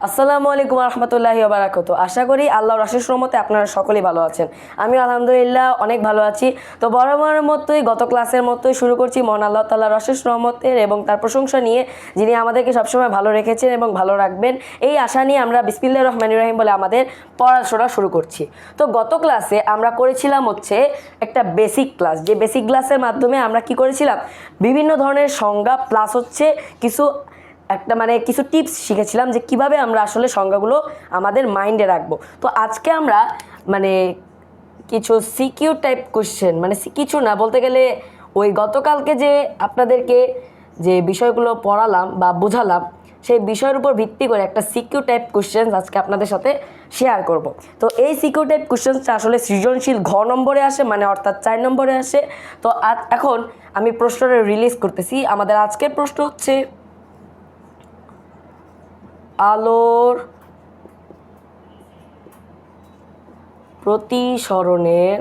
আসসালামু আলাইকুম রহমতুল্লাহি বারাকাতু। আশা করি আল্লাহর অশেষ রহমতে আপনারা সকলেই ভালো আছেন। আমি আলহামদুলিল্লাহ অনেক ভালো আছি। তো বরাবরের মতোই গত ক্লাসের মতোই শুরু করছি মহান আল্লাহ তাআলার অশেষ রহমতের এবং তার প্রশংসা নিয়ে, যিনি আমাদেরকে সবসময় ভালো রেখেছেন এবং ভালো রাখবেন, এই আশা নিয়ে আমরা বিসমিল্লাহির রহমানির রহিম বলে আমাদের পড়াশোনা শুরু করছি। তো গত ক্লাসে আমরা করেছিলাম হচ্ছে একটা বেসিক ক্লাস, যে বেসিক ক্লাসের মাধ্যমে আমরা কি করেছিলাম, বিভিন্ন ধরনের সংজ্ঞা প্লাস হচ্ছে কিছু টিপস শিখেছিলাম যে কিভাবে আমরা আসলে সংজ্ঞাগুলো আমাদের মাইন্ডে রাখবো। তো আজকে আমরা মানে কিছু সিকিউ টাইপ কোশ্চেন, কিছু না বলতে গেলে ওই গতকালকে যে আপনাদেরকে যে বিষয়গুলো পড়ালাম বা বোঝালাম, সেই বিষয়ের উপর ভিত্তি করে একটা সিকিউ টাইপ কোশ্চেন আজকে আপনাদের সাথে শেয়ার করব। তো এই সিকিউ টাইপ কোশ্চেনটা আসলে সৃজনশীল ঘ নম্বরে আসে, অর্থাৎ 4 নম্বরে আসে। তো এখন আমি প্রশ্নটা রিলিজ করতেছি। আমাদের আজকের প্রশ্ন হচ্ছে, আলোর প্রতিসরণের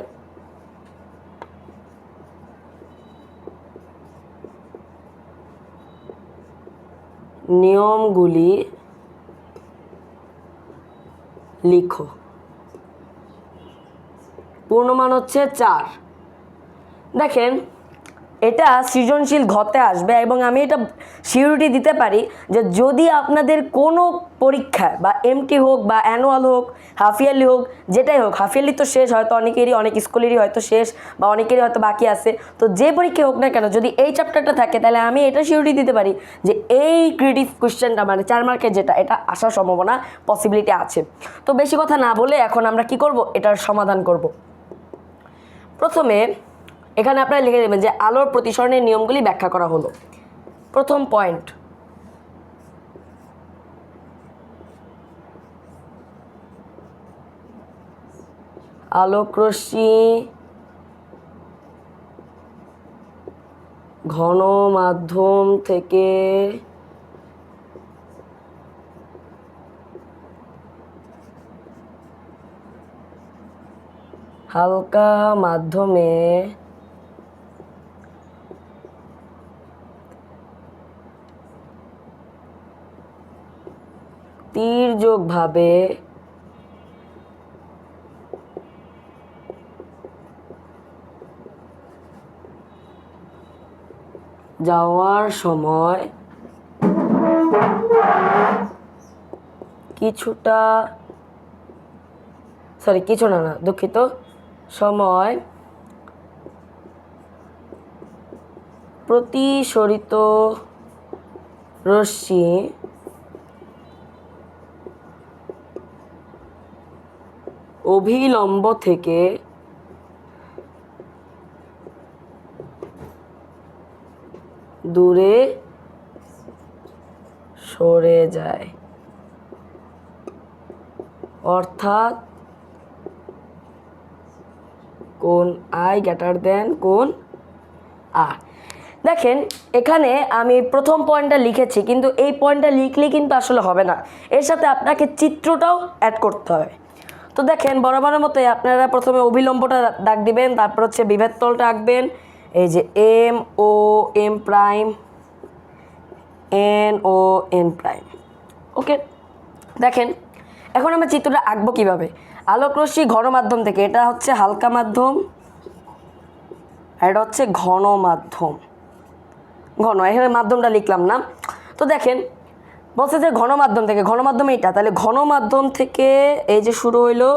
নিয়মগুলি লিখো। পূর্ণমান হচ্ছে 4। দেখেন, এটা সৃজনশীল ঘতে আসবে এবং আমি এটা সিউরিটি দিতে পারি যে যদি আপনাদের কোনো পরীক্ষায় বা এমটি হোক বা অ্যানুয়াল হোক, হাফ ইয়ারলি হোক, যেটাই হোক, হাফ ইয়ারলি তো শেষ, হয়তো অনেক স্কুলেরই হয়তো শেষ বা অনেকেরই হয়তো বাকি আছে, তো যে পরীক্ষা হোক না কেন যদি এই চ্যাপ্টারটা থাকে, তাহলে আমি এটা সিউরিটি দিতে পারি যে এই ক্রিয়েটিভ কোশ্চেনটা 4 মার্কের যেটা, এটা আসার সম্ভাবনা পসিবিলিটি আছে। তো বেশি কথা না বলে এখন আমরা কি করব, এটার সমাধান করব। প্রথমে এখানে আপনারা লিখে দেবেন যে আলোর প্রতিসরণের নিয়মগুলি ব্যাখ্যা করা হলো। প্রথম পয়েন্ট, আলোকরশ্মি ঘন মাধ্যম থেকে হালকা মাধ্যমে তীর্যকভাবে যাওয়ার সময় সময় প্রতিসরিত রশ্মি অভিলম্ব থেকে দূরে সরে যায়, অর্থাৎ কোণ আই গ্রেটার দেন কোণ আর। দেখেন, এখানে আমি প্রথম পয়েন্টটা লিখেছি, কিন্তু এই পয়েন্টটা লিখলে কিন্তু আসলে হবে না, এর সাথে আপনাকে চিত্রটাও অ্যাড করতে হবে। তো দেখেন, বরাবরের মতোই আপনারা প্রথমে অভিলম্বটা দাগ দিবেন, তারপর হচ্ছে বিভেদ তলটা আঁকবেন, এই যে এম ও এম প্রাইম, এন ও এন প্রাইম। ওকে, দেখেন এখন আমরা চিত্রটা আঁকবো কীভাবে। আলোকরশ্মি ঘন মাধ্যম থেকে, এটা হচ্ছে হালকা মাধ্যম আর এটা হচ্ছে ঘন মাধ্যম। এখানে মাধ্যমটা লিখলাম না। তো দেখেন, বলছে যে ঘন মাধ্যম থেকে, ঘন মাধ্যম এইটা, তাহলে ঘন মাধ্যম থেকে এই যে শুরু হইলো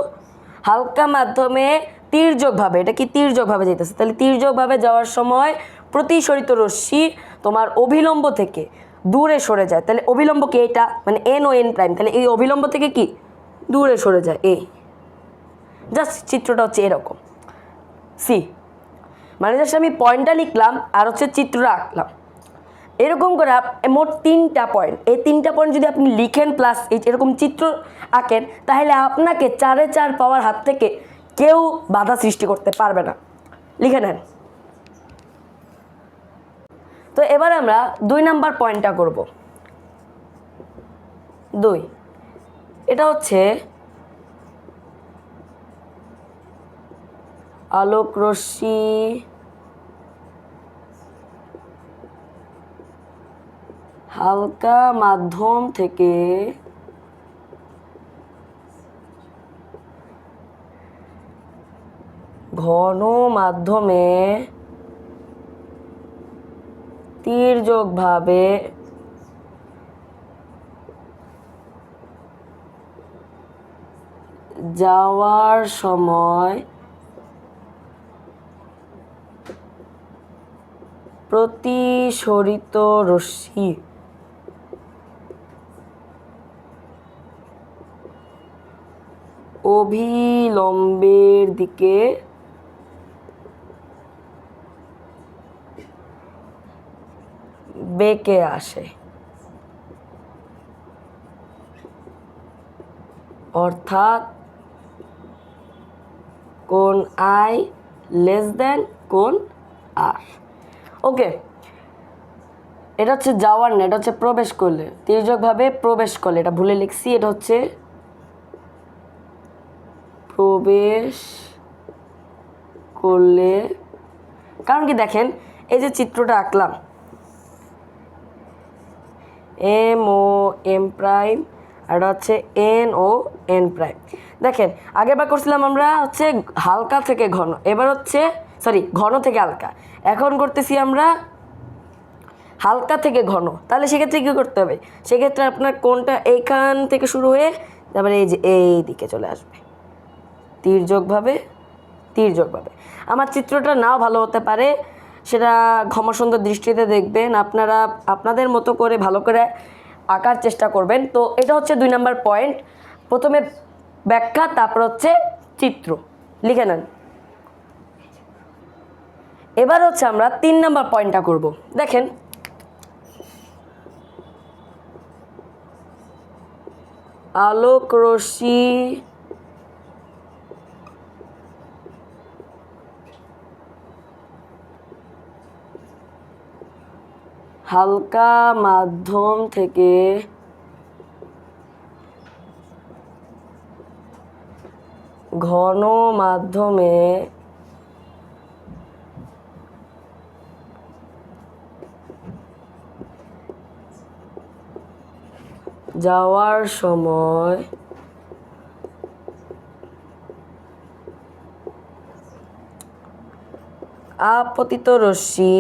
হালকা মাধ্যমে তির্যকভাবে, এটা কি তির্যকভাবে যেতেছে, তাহলে তির্যকভাবে যাওয়ার সময় প্রতিসরিত রশ্মি তোমার অভিলম্ব থেকে দূরে সরে যায়, তাহলে অভিলম্ব কি এটা, এন ও এন প্রাইম, তাহলে এই অভিলম্ব থেকে কি দূরে সরে যায়, এই জাস্ট চিত্রটা হচ্ছে এরকম। সি জাস্ট আমি পয়েন্টটা লিখলাম আর হচ্ছে চিত্রটা আঁকলাম, এরকম করে মোট 3টা পয়েন্ট। এই 3টা পয়েন্ট যদি আপনি লিখেন প্লাস এরকম চিত্র আঁকেন, তাহলে আপনাকে 4-এ 4 পাওয়ার হাত থেকে কেউ বাধা সৃষ্টি করতে পারবে না। লিখে নেন। তো এবার আমরা 2 নাম্বার পয়েন্টটা করব। 2, এটা হচ্ছে আলোকরশ্মি হালকা মাধ্যম থেকে ঘন মাধ্যমে তির্যকভাবে যাওয়ার সময় প্রতিসরিত রশ্মি অভিলম্বের দিকে বেঁকে আসে, অর্থাৎ কোণ আই লেস দেন কোণ আর। ওকে, এটা হচ্ছে যাওয়ার না, এটা হচ্ছে প্রবেশ করলে, তির্যকভাবে প্রবেশ করলে, এটা ভুলে লিখছি, এটা হচ্ছে প্রবেশ করলে। কারণ কি দেখেন, এই যে চিত্রটা আঁকলাম এম ও এম প্রাইম আর এটা হচ্ছে এন ও এন প্রাইম। দেখেন আগেরবার করছিলাম আমরা হচ্ছে হালকা থেকে ঘন, এবার হচ্ছে ঘন থেকে হালকা, এখন করতেছি আমরা হালকা থেকে ঘন। তাহলে সেক্ষেত্রে কী করতে হবে, সেক্ষেত্রে আপনার কোণটা এইখান থেকে শুরু হয়ে তারপরে এই যে এই দিকে চলে আসবে তির্যকভাবে। আমার চিত্রটা নাও ভালো হতে পারে, সেটা ক্ষমাসুন্দর দৃষ্টিতে দেখবেন, আপনারা আপনাদের মতো করে ভালো করে আঁকার চেষ্টা করবেন। তো এটা হচ্ছে 2 নম্বর পয়েন্ট, প্রথমে ব্যাখ্যা, তারপর হচ্ছে চিত্র, লিখে নেন। এবার হচ্ছে আমরা 3 নম্বর পয়েন্টটা করব। দেখেন আলোক রশ্মি হালকা মাধ্যম থেকে ঘন মাধ্যমে যাওয়ার সময় আপতিত রশ্মি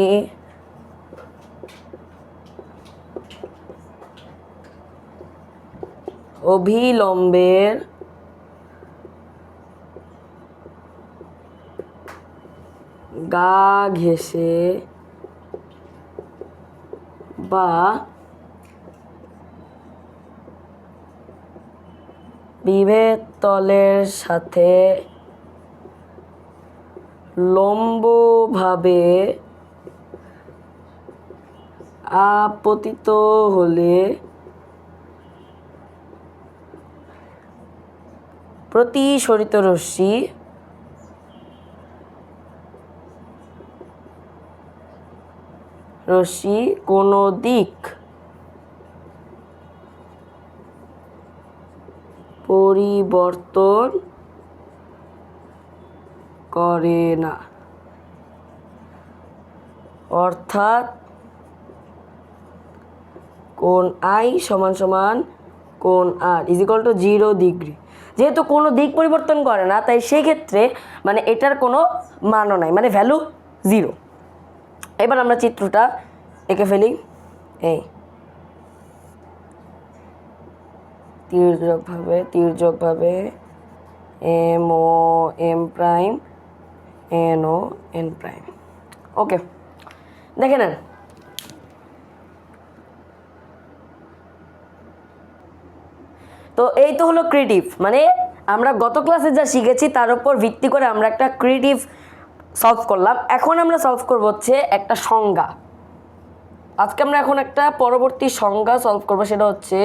অভিলম্বের গা ঘেঁষে বা বিভেদ তলের সাথে লম্বভাবে আপতিত হলে প্রতিসরিত রশ্মি কোনো দিক পরিবর্তন করে না, অর্থাৎ কোণ আই সমান সমান কোণ আর ইজিক্যাল টু 0 ডিগ্রি। যেহেতু কোনো দিক পরিবর্তন করে না, তাই সেই ক্ষেত্রে মানে এটার কোনো মানও নাই, মানে ভ্যালু 0। এবার আমরা চিত্রটা এঁকে ফেলি। এই তির্যকভাবে এম ও এম প্রাইম এন ও এন প্রাইম। ওকে, দেখে নেন। তো এই তো হলো ক্রিয়েটিভ, মানে আমরা গত ক্লাসে যা শিখেছি তার উপর ভিত্তি করে আমরা একটা ক্রিয়েটিভ সলভ করলাম। এখন আমরা সলভ করব হচ্ছে একটা সংজ্ঞা। আজকে আমরা এখন একটা পরবর্তী সংজ্ঞা সলভ করব, সেটা হচ্ছে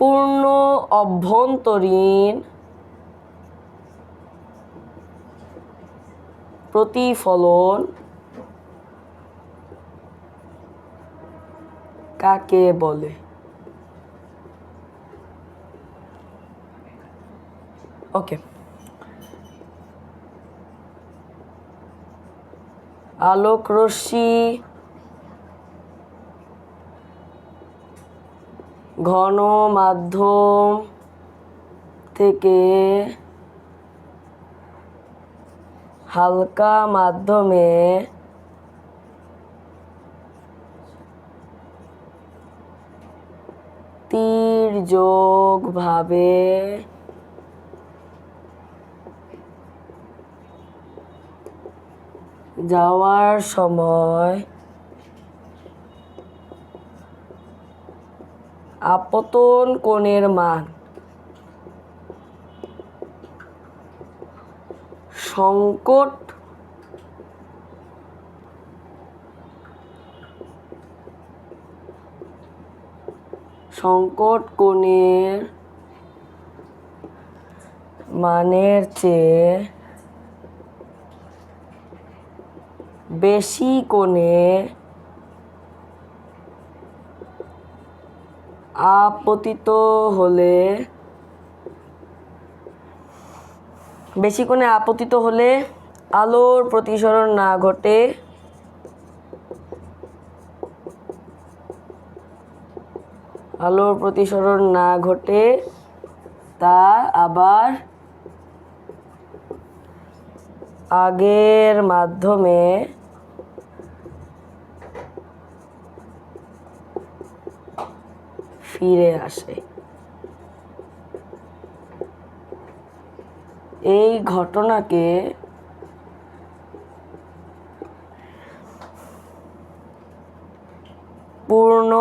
পূর্ণ অভ্যন্তরীণ প্রতিফলন কাকে বলে। ওকে, আলোক রশ্মি ঘন মাধ্যম থেকে হালকা মাধ্যমে তির্যকভাবে যাওয়ার সময় আপতন কোণের মান সংকট কোণের মানের চেয়ে বেশি কোণে আপতিত হলে আলোর প্রতিসরণ না ঘটে তা আবার আগের মাধ্যমে ফিরে আসে। এই ঘটনাকে পূর্ণ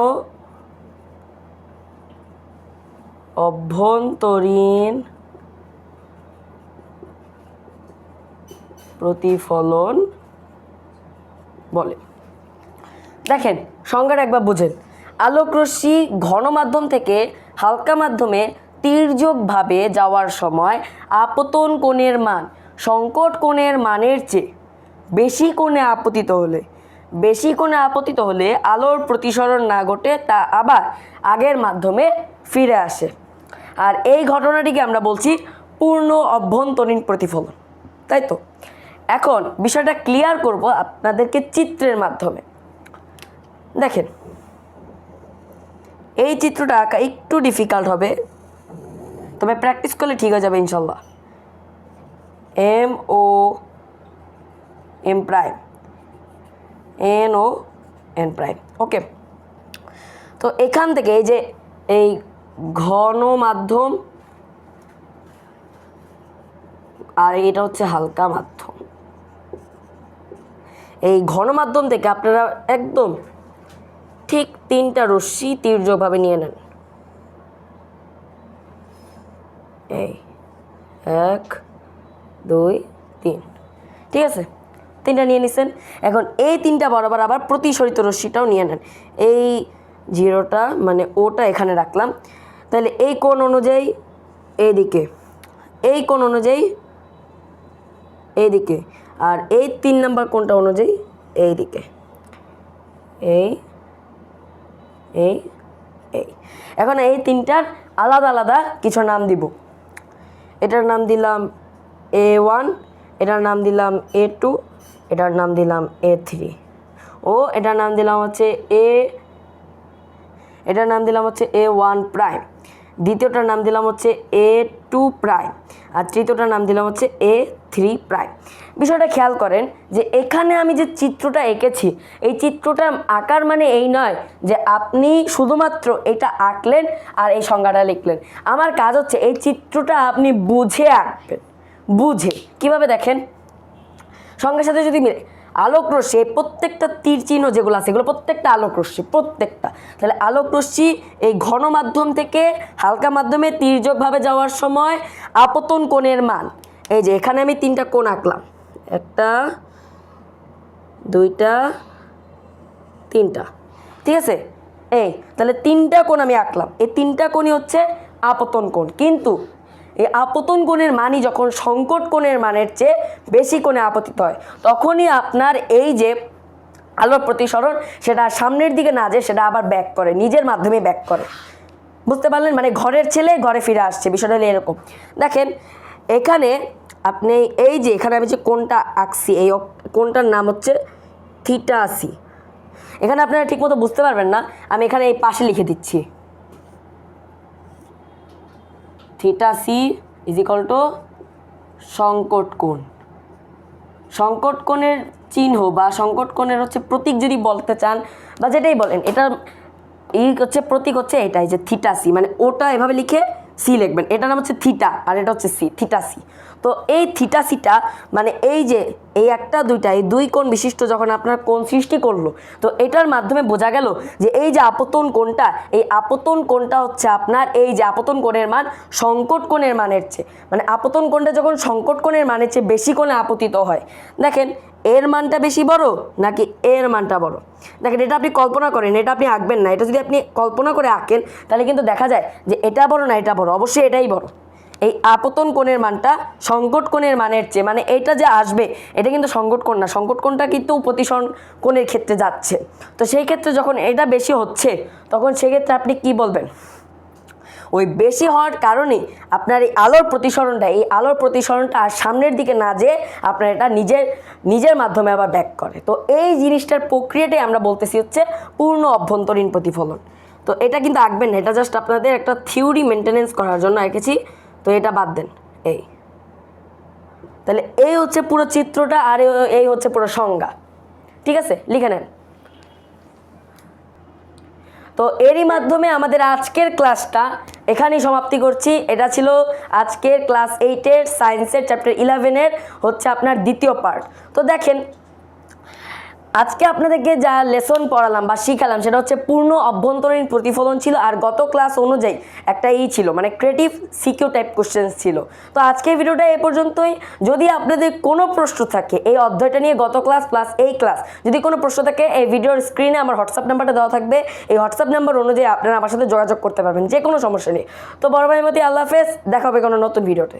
অভ্যন্তরীণ প্রতিফলন বলে। দেখেন সংজ্ঞাটা একবার বুঝেন। আলোকরশ্মি ঘন মাধ্যম থেকে হালকা মাধ্যমে তির্যকভাবে যাওয়ার সময় আপতন কোণের মান সংকট কোণের মানের চেয়ে বেশি কোণে আপতিত হলে আলোর প্রতিসরণ না ঘটে তা আবার আগের মাধ্যমে ফিরে আসে। আর এই ঘটনাটিকে আমরা বলছি পূর্ণ অভ্যন্তরীণ প্রতিফলন, তাই তো? এখন বিষয়টা ক্লিয়ার করব আপনাদেরকে চিত্রের মাধ্যমে। দেখেন এই চিত্রটা আঁকা একটু ডিফিকাল্ট হবে, তবে প্র্যাকটিস করলে ঠিক হয়ে যাবে ইনশাল্লাহ। এম ও এম প্রাইম, এন ও এন প্রাইম, ওকে। তো এখান থেকে এই যে এই ঘন মাধ্যম আর এটা হচ্ছে হালকা মাধ্যম, এই ঘন মাধ্যম থেকে আপনারা একদম ঠিক 3টা রশ্মি তির্যকভাবে নিয়ে নেন। এই 1 2 3, ঠিক আছে? 3টা নিয়ে নিছেন। এখন এই 3টা বরাবর আবার প্রতিসরিত রশ্মিটাও নিয়ে নেন। এই 0টা মানে ওটা এখানে রাখলাম, তাহলে এই কোণ অনুযায়ী এইদিকে, এই কোণ অনুযায়ী এইদিকে, আর এই 3 নাম্বার কোণটা অনুযায়ী এইদিকে, এই এই এই। এখন এই 3টার আলাদা আলাদা কিছু নাম দিব। এটার নাম দিলাম A1, এটার নাম দিলাম A2, এটার নাম দিলাম A3, ও এটার নাম দিলাম হচ্ছে A1 প্রাইম, দ্বিতীয়টার নাম দিলাম হচ্ছে A2 প্রাইম, আর তৃতীয়টার নাম দিলাম হচ্ছে A3 প্রাইম। বিষয়টা খেয়াল করেন যে এখানে আমি যে চিত্রটা এঁকেছি, এই চিত্রটা আঁকার মানে এই নয় যে আপনি শুধুমাত্র এটা আঁকলেন আর এই সংজ্ঞাটা লিখলেন। আমার কাজ হচ্ছে এই চিত্রটা আপনি বুঝে আঁকবেন। বুঝে কিভাবে দেখেন, সংজ্ঞার সাথে যদি মিলে আলোকরশ্মি, প্রত্যেকটা তীর চিহ্ন যেগুলো আছে এগুলো প্রত্যেকটা আলোকরশ্মি, প্রত্যেকটা। তাহলে আলোকরশ্মি এই ঘন মাধ্যম থেকে হালকা মাধ্যমে তির্যকভাবে যাওয়ার সময় আপতন কোণের মান, এই যে এখানে আমি 3টা কোণ আঁকলাম, 1টা 2টা 3টা, ঠিক আছে? এই তাহলে 3টা কোণ আমি আঁকলাম, এই 3টা কোণই হচ্ছে আপতন কোণ। কিন্তু এই আপতন কোণের মানই যখন সংকট কোণের মানের চেয়ে বেশি কোণে আপতিত হয়, তখনই আপনার এই যে আলোর প্রতিসরণ সেটা সামনের দিকে না যায়, সেটা আবার ব্যাক করে, নিজের মাধ্যমে ব্যাক করে। বুঝতে পারলেন? মানে ঘরের ছেলে ঘরে ফিরে আসছে, বিষয়টা হলো এরকম। দেখেন এখানে আপনি এই যে এখানে আমি যে কোণটা আঁকছি, এই কোণটার নাম হচ্ছে θc। এখানে আপনারা ঠিকমতো বুঝতে পারবেন না, আমি এখানে এই পাশে লিখে দিচ্ছি θc = সংকট কোণ। সংকট কোণের চিহ্ন বা সংকট কোণের হচ্ছে প্রতীক যদি বলতে চান বা যেটাই বলেন, এটা এই হচ্ছে প্রতীক হচ্ছে এটাই যে থিটা সি, মানে ওটা এভাবে লিখে সি লিখবেন, এটার নাম হচ্ছে থিটা আর এটা হচ্ছে সি, থিটা সি। তো এই থিটা সিটা মানে এই যে এই একটা দুইটা এই দুই কোণ বিশিষ্ট যখন আপনার কোণ সৃষ্টি করলো, তো এটার মাধ্যমে বোঝা গেল যে এই যে আপতন কোণটা, এই আপতন কোণটা হচ্ছে আপনার এই যে আপতন কোণের মান সংকট কোণের মানের চেয়ে, মানে আপতন কোণটা যখন সংকট কোণের মানের চেয়ে বেশি কোণে আপতিত হয়, দেখেন এর মানটা বেশি বড় নাকি এর মানটা বড়। দেখেন এটা আপনি কল্পনা করেন, এটা আপনি আঁকবেন না, এটা যদি আপনি কল্পনা করে আঁকেন তাহলে কিন্তু দেখা যায় যে এটা বড় না এটা বড়, অবশ্যই এটাই বড়। এই আপতন কোণের মানটা সংকট কোণের মানের চেয়ে, মানে এইটা যে আসবে এটা কিন্তু সংকট কোণ না, সংকট কোণটা কিন্তু প্রতিসরণ কোণের ক্ষেত্রে যাচ্ছে। তো সেই ক্ষেত্রে যখন এটা বেশি হচ্ছে তখন সেক্ষেত্রে আপনি কি বলবেন, ওই বেশি হওয়ার কারণে আপনার এই আলোর প্রতিসরণটা আর সামনের দিকে না যেয়ে আপনার এটা নিজের মাধ্যমে আবার ব্যাক করে। তো এই জিনিসটার প্রক্রিয়াটাই আমরা বলতেছি হচ্ছে পূর্ণ অভ্যন্তরীণ প্রতিফলন। তো এটা কিন্তু আঁকবেন না, এটা জাস্ট আপনাদের একটা থিওরি মেনটেনেন্স করার জন্য এঁকেছি, তো এটা বাদ দেন। এই তাহলে এই হচ্ছে পুরো চিত্রটা আর এই হচ্ছে পুরো সংজ্ঞা, ঠিক আছে, লিখে নেন। তো এরই মাধ্যমে আমাদের আজকের ক্লাসটা এখানেই সমাপ্তি করছি। এটা ছিল আজকের ক্লাস 8-এর সায়েন্সের চ্যাপ্টার 11-এর হচ্ছে আপনার দ্বিতীয় পার্ট। তো দেখেন আজকে আপনাদেরকে যা লেসন পড়ালাম বা শিখালাম সেটা হচ্ছে পূর্ণ অভ্যন্তরীণ প্রতিফলন ছিল, আর গত ক্লাস অনুযায়ী একটা ছিল মানে ক্রিয়েটিভ সিকিউ টাইপ কোশ্চেন্স ছিল। তো আজকের ভিডিওটা এ পর্যন্তই। যদি আপনাদের কোনো প্রশ্ন থাকে এই অধ্যায়টা নিয়ে, গত ক্লাস প্লাস এই ক্লাস, যদি কোনো প্রশ্ন থাকে এই ভিডিওর স্ক্রিনে আমার হোয়াটসঅ্যাপ নাম্বারটা দেওয়া থাকবে, এই হোয়াটসঅ্যাপ নাম্বার অনুযায়ী আপনারা আমার সাথে যোগাযোগ করতে পারবেন যে কোনো সমস্যা নেই। তো বড় ভাইয়ের মতো আল্লাহ হাফেজ, দেখা হবে কোনো নতুন ভিডিওতে।